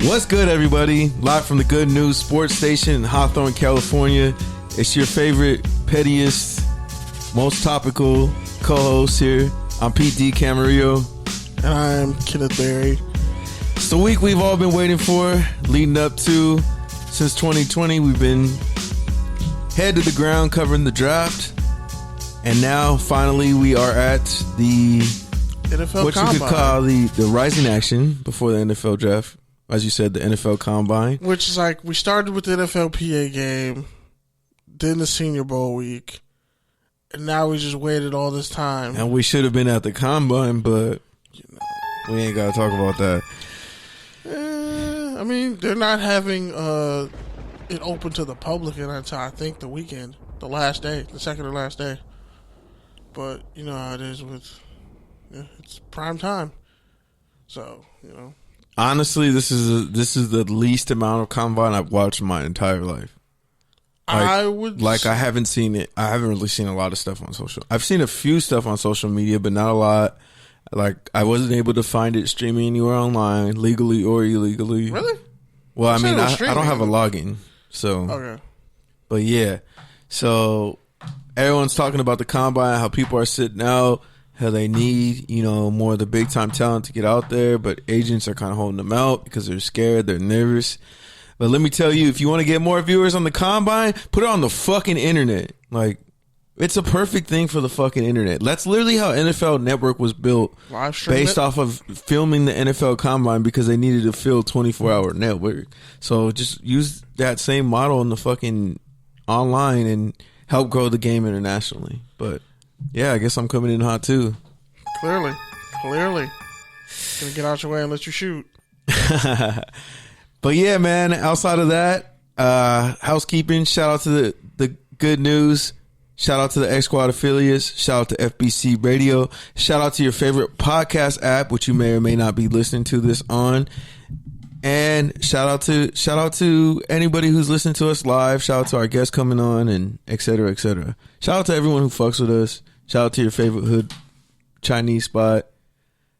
What's good, everybody? Live from the Good News Sports Station in Hawthorne, California. It's your favorite, pettiest, most topical co-host here. I'm Pete D. Camarillo. And I'm Kenneth Berry. It's the week we've all been waiting for, leading up to, since 2020, we've been head to the ground covering the draft. And now, finally, we are at the NFL what Combine. you could call the rising action before the NFL draft. As you said, the NFL Combine. Which is like, we started with the NFLPA game, then the Senior Bowl week, and now we just waited all this time. And we should have been at the Combine, but we ain't got to talk about that. I mean, they're not having it open to the public until, I think, the weekend, the last day, the second or last day. But you know how it is with, it's prime time. So, Honestly, this is the least amount of Combine I've watched in my entire life. I haven't seen it. I haven't really seen a lot of stuff on social. I've seen a few stuff on social media, but not a lot. Like, I wasn't able to find it streaming anywhere online, legally or illegally. Really? Well, I mean, I don't have a login, so. Okay. But yeah, so everyone's talking about the Combine, how people are sitting out, how they need, more of the big time talent to get out there, but agents are kind of holding them out because they're scared, they're nervous. But let me tell you, if you want to get more viewers on the Combine, put it on the fucking internet. Like, it's a perfect thing for the fucking internet. That's literally how NFL Network was built, based off of filming the NFL Combine because they needed to fill 24-hour network. So just use that same model in the fucking online and help grow the game internationally. But yeah, I guess I'm coming in hot too. Clearly. Gonna get out your way and let you shoot. But yeah, man, outside of that, housekeeping, shout out to the Good News. Shout out to the X Squad affiliates. Shout out to FBC Radio. Shout out to your favorite podcast app, which you may or may not be listening to this on. And shout out to anybody who's listening to us live. Shout out to our guests coming on, and et cetera, et cetera. Shout out to everyone who fucks with us. Shout out to your favorite hood Chinese spot.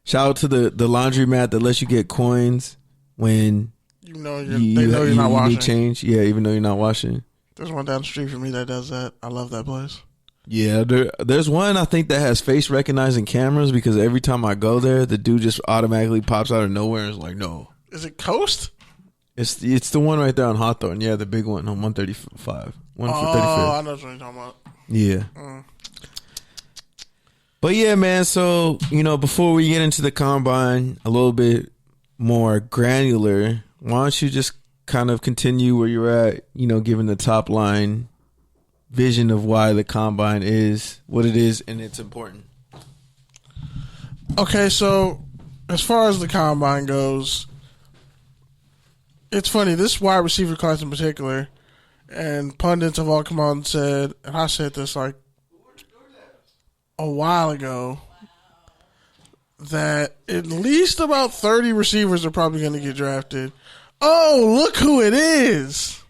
Shout out to the laundromat that lets you get coins when they know you're not washing. Need change. Yeah, even though you're not washing. There's one down the street from me that does that. I love that place. Yeah, there's one I think that has face recognizing cameras because every time I go there, the dude just automatically pops out of nowhere and is like, no. Is it Coast? It's the one right there on Hawthorne. Yeah, the big one on 135. Oh, I know what you're talking about. Yeah. But yeah, man, so, before we get into the Combine a little bit more granular, why don't you just kind of continue where you're at, given the top line vision of why the Combine is what it is and it's important. Okay, so as far as the Combine goes, it's funny, this wide receiver class in particular, and pundits have all come out and said, and I said this like a while ago, that at least about 30 receivers are probably going to get drafted. Oh, look who it is.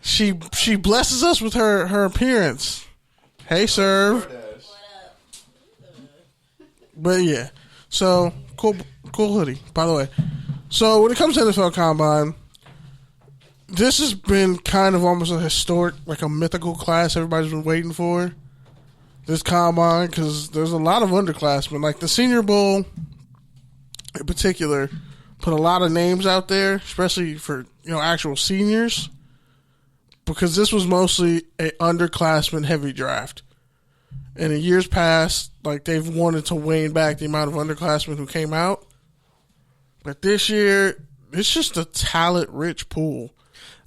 She blesses us with her appearance. Hey, Serve. But yeah, so cool hoodie, by the way. So when it comes to NFL Combine, this has been kind of almost a historic, like a mythical class everybody's been waiting for. This Combine, because there's a lot of underclassmen. Like the Senior Bowl in particular put a lot of names out there, especially for actual seniors, because this was mostly a underclassman heavy draft. And in years past, like they've wanted to wane back the amount of underclassmen who came out. But this year, it's just a talent-rich pool.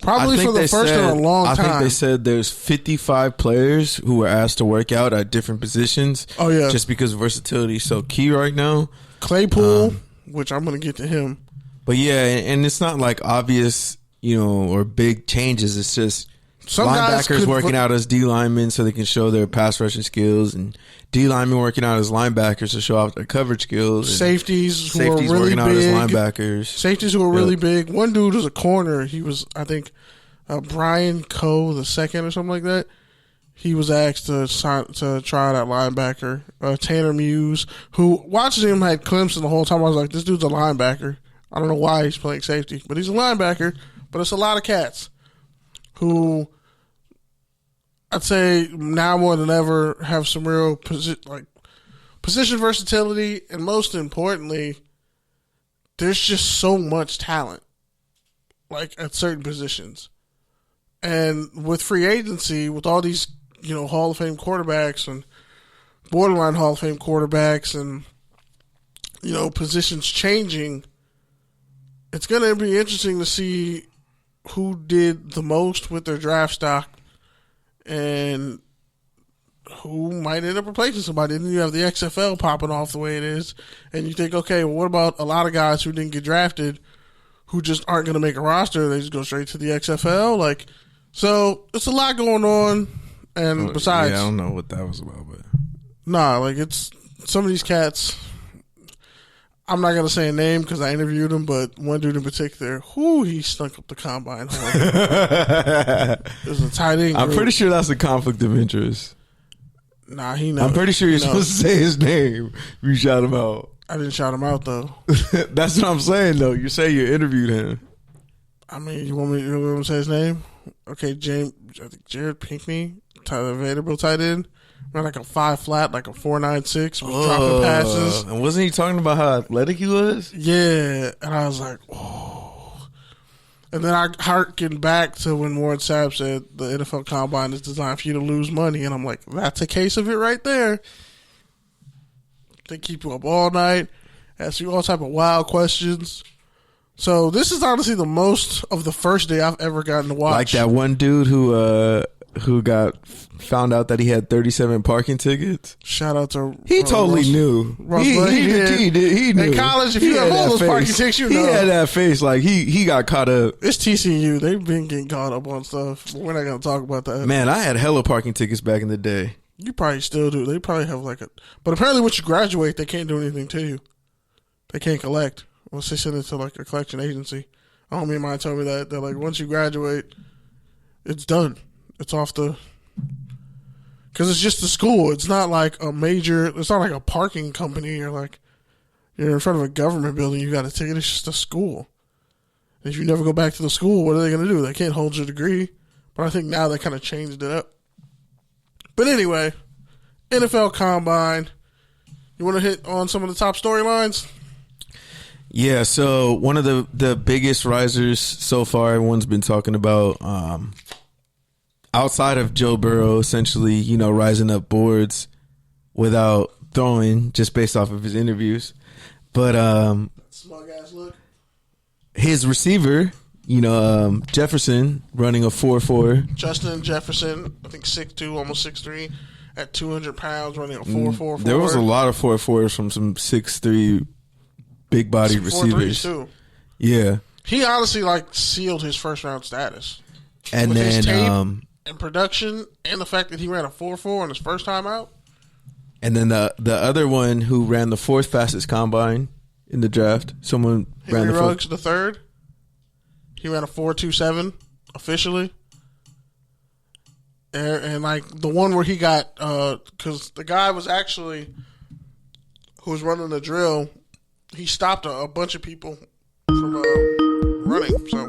Probably for the first in a long time. I think they said there's 55 players who were asked to work out at different positions. Oh, yeah. Just because versatility is so key right now. Claypool, which I'm going to get to him. But yeah, and it's not like obvious, or big changes. It's just some linebackers working out as D linemen so they can show their pass rushing skills, and D linemen working out as linebackers to show off their coverage skills. Safeties who are really working big. Out as linebackers. Safeties who are really big. One dude was a corner. He was, I think, Brian Coe the second or something like that. He was asked to try that linebacker. Tanner Muse, who watching him had Clemson the whole time. I was like, this dude's a linebacker. I don't know why he's playing safety, but he's a linebacker. But it's a lot of cats who I'd say now more than ever have some real position versatility, and most importantly, there's just so much talent, like at certain positions. And with free agency, with all these, Hall of Fame quarterbacks and borderline Hall of Fame quarterbacks and, positions changing, it's going to be interesting to see who did the most with their draft stock and who might end up replacing somebody. And then you have the XFL popping off the way it is, and you think, okay, well, what about a lot of guys who didn't get drafted who just aren't going to make a roster? They just go straight to the XFL? So it's a lot going on. And besides, I don't know what that was about, but it's some of these cats. I'm not going to say a name because I interviewed him, but one dude in particular, he stunk up the combine. It was a tight end group. I'm pretty sure that's a conflict of interest. Nah, he knows. I'm pretty sure you're supposed to say his name. You shout him out. I didn't shout him out, though. That's what I'm saying, though. You say you interviewed him. I mean, you want me to say his name? Okay, Jared Pinkney, Vanderbilt tight end. Ran like a 5 flat, like a 4.96, was dropping passes. And wasn't he talking about how athletic he was? Yeah, and I was like, oh. And then I harkened back to when Warren Sapp said the NFL Combine is designed for you to lose money, and I'm like, that's a case of it right there. They keep you up all night, ask you all type of wild questions. So this is honestly the most of the first day I've ever gotten to watch. Like that one dude who got found out that he had 37 parking tickets. Shout out to he totally knew. He knew. In college, if you have all those parking tickets, you know. He had that face like he got caught up. It's TCU. They've been getting caught up on stuff. But we're not going to talk about that. Man, I had hella parking tickets back in the day. You probably still do. They probably have but apparently once you graduate, they can't do anything to you. They can't collect. Once they send it to a collection agency. A homie of mine told me that. They're like, once you graduate, it's done. It's off the... Because it's just a school. It's not like a major... It's not like a parking company or you're in front of a government building, you got a ticket. It's just a school. If you never go back to the school, what are they going to do? They can't hold your degree. But I think now they kind of changed it up. But anyway, NFL Combine. You want to hit on some of the top storylines? Yeah, so one of the biggest risers so far everyone's been talking about, outside of Joe Burrow, essentially, rising up boards without throwing, just based off of his interviews. But smug ass look. His receiver, Jefferson, running a 4.4. Justin Jefferson, I think 6'2", almost 6'3", at 200 pounds, running a 4.44. There was a lot of 4.4s from some 6'3" big body receivers too. Yeah. He honestly sealed his first round status. And with then his tape and production and the fact that he ran a 4.4 on his first time out. And then the other one who ran the 4th fastest combine in the draft, someone ran Henry the Ruggs the third. He ran a 4.27 officially. And the one where he got because the guy was actually who was running the drill, he stopped a bunch of people from running. So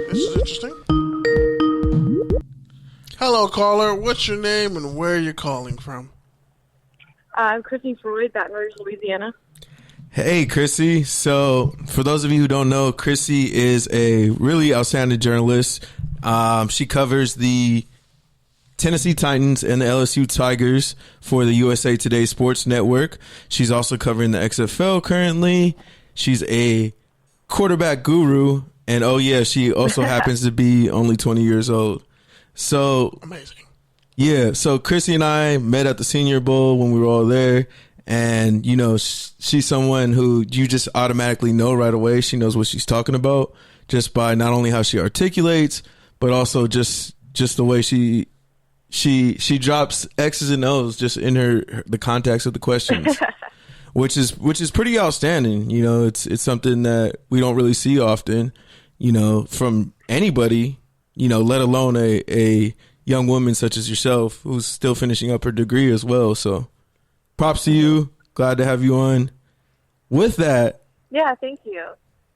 this is interesting. Hello, caller. What's your name and where are you calling from? I'm Crissy Froyd, Baton Rouge, Louisiana. Hey, Crissy. So for those of you who don't know, Crissy is a really outstanding journalist. She covers the Tennessee Titans and the LSU Tigers for the USA Today Sports Network. She's also covering the XFL currently. She's a quarterback guru, and she also happens to be only 20 years old. So amazing. Yeah, so Crissy and I met at the Senior Bowl when we were all there, and she's someone who you just automatically know right away. She knows what she's talking about just by not only how she articulates, but also just the way she drops X's and O's just in the context of the questions, which is pretty outstanding. It's something that we don't really see often, from anybody, let alone a young woman such as yourself who's still finishing up her degree as well. So props to you. Glad to have you on. With that, Yeah, thank you.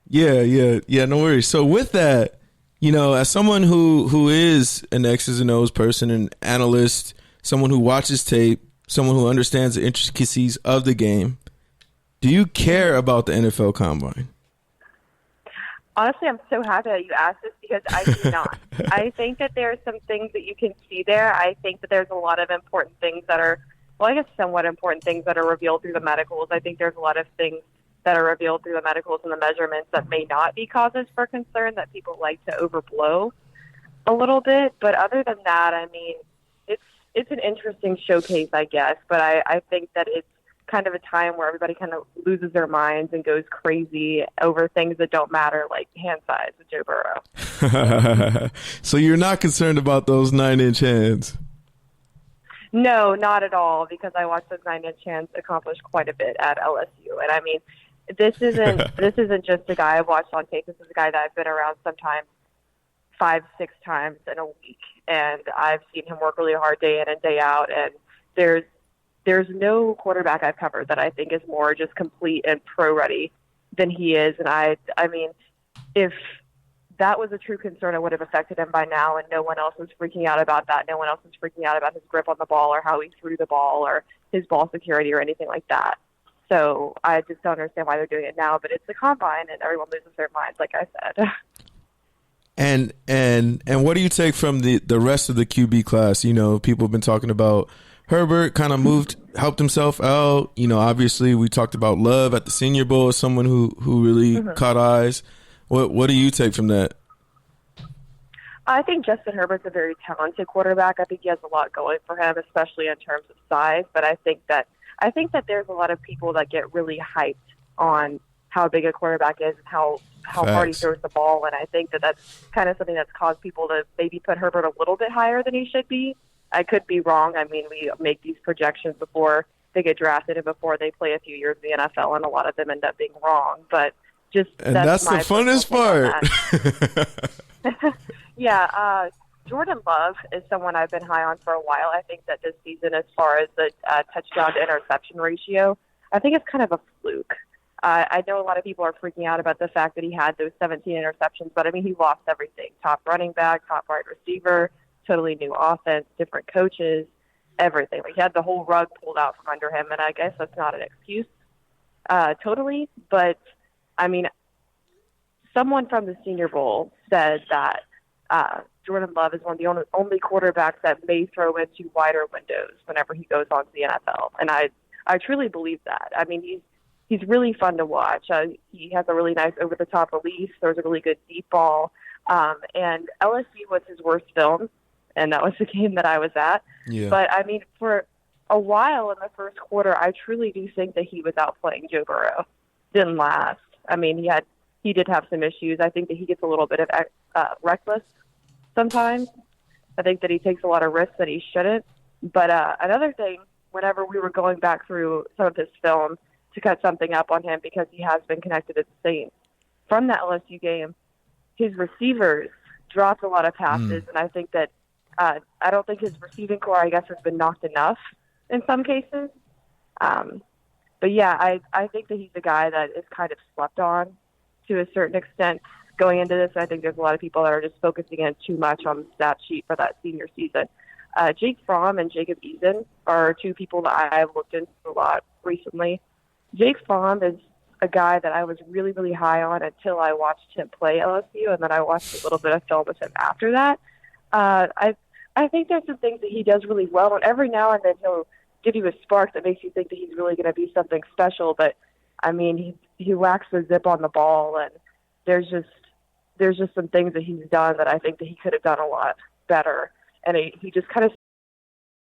Yeah. No worries. So with that, as someone who is an X's and O's person, an analyst, someone who watches tape, someone who understands the intricacies of the game, do you care about the NFL Combine? Honestly, I'm so happy that you asked this because I do not. I think that there are some things that you can see there. I think that there's a lot of important things that are, well, I guess somewhat important things that are revealed through the medicals. I think there's a lot of things that are revealed through the medicals and the measurements that may not be causes for concern that people like to overblow a little bit. But other than that, I mean, it's an interesting showcase, I guess. But I think that it's kind of a time where everybody kind of loses their minds and goes crazy over things that don't matter, like hand size with Joe Burrow. So you're not concerned about those 9-inch hands? No, not at all, because I watched those 9-inch hands accomplish quite a bit at LSU. And I mean, this isn't just a guy I've watched on tape. This is a guy that I've been around sometimes 5-6 times in a week, and I've seen him work really hard day in and day out. And there's no quarterback I've covered that I think is more just complete and pro ready than he is. And I mean, if that was a true concern, it would have affected him by now, and no one else was freaking out about that. No one else was freaking out about his grip on the ball or how he threw the ball or his ball security or anything like that. So I just don't understand why they're doing it now, but it's the combine and everyone loses their minds, like I said. And what do you take from the rest of the QB class? People have been talking about Herbert kind of helped himself out. Obviously we talked about Love at the Senior Bowl as someone who really caught eyes. What do you take from that? I think Justin Herbert's a very talented quarterback. I think he has a lot going for him, especially in terms of size. But I think that there's a lot of people that get really hyped on how big a quarterback is and how hard he throws the ball. And I think that that's kind of something that's caused people to maybe put Herbert a little bit higher than he should be. I could be wrong. I mean, we make these projections before they get drafted and before they play a few years in the NFL, and a lot of them end up being wrong. But that's the funnest part. Yeah, Jordan Love is someone I've been high on for a while. I think that this season, as far as the touchdown to interception ratio, I think it's kind of a fluke. I know a lot of people are freaking out about the fact that he had those 17 interceptions, but I mean, he lost everything. Top running back, top wide receiver, totally new offense, different coaches, everything. Like, he had the whole rug pulled out from under him, and I guess that's not an excuse totally. But, I mean, someone from the Senior Bowl said that Jordan Love is one of the only quarterbacks that may throw into wider windows whenever he goes on to the NFL. And I truly believe that. I mean, he's really fun to watch. He has a really nice over-the-top release. There's a really good deep ball. And LSU was his worst film, and that was the game that I was at. Yeah. But, I mean, for a while in the first quarter, I truly do think that he was outplaying Joe Burrow. Didn't last. I mean, he did have some issues. I think that he gets a little bit of reckless sometimes. I think that he takes a lot of risks that he shouldn't. But another thing, whenever we were going back through some of his film to cut something up on him, because he has been connected to the Saints, from that LSU game, his receivers dropped a lot of passes, and I think that I don't think his receiving core, I guess, has been knocked enough in some cases. But, yeah, I think that he's a guy that is kind of slept on to a certain extent going into this. I think there's a lot of people that are just focusing in too much on the stat sheet for that senior season. Jake Fromm and Jacob Eason are two people that I've looked into a lot recently. Jake Fromm is a guy that I was really, really high on until I watched him play LSU, and then I watched a little bit of film with him after that. I think there's some things that he does really well, and every now and then he'll give you a spark that makes you think that he's really going to be something special. But I mean, he lacks the zip on the ball, and there's just some things that he's done that I think that he could have done a lot better, and he just kind of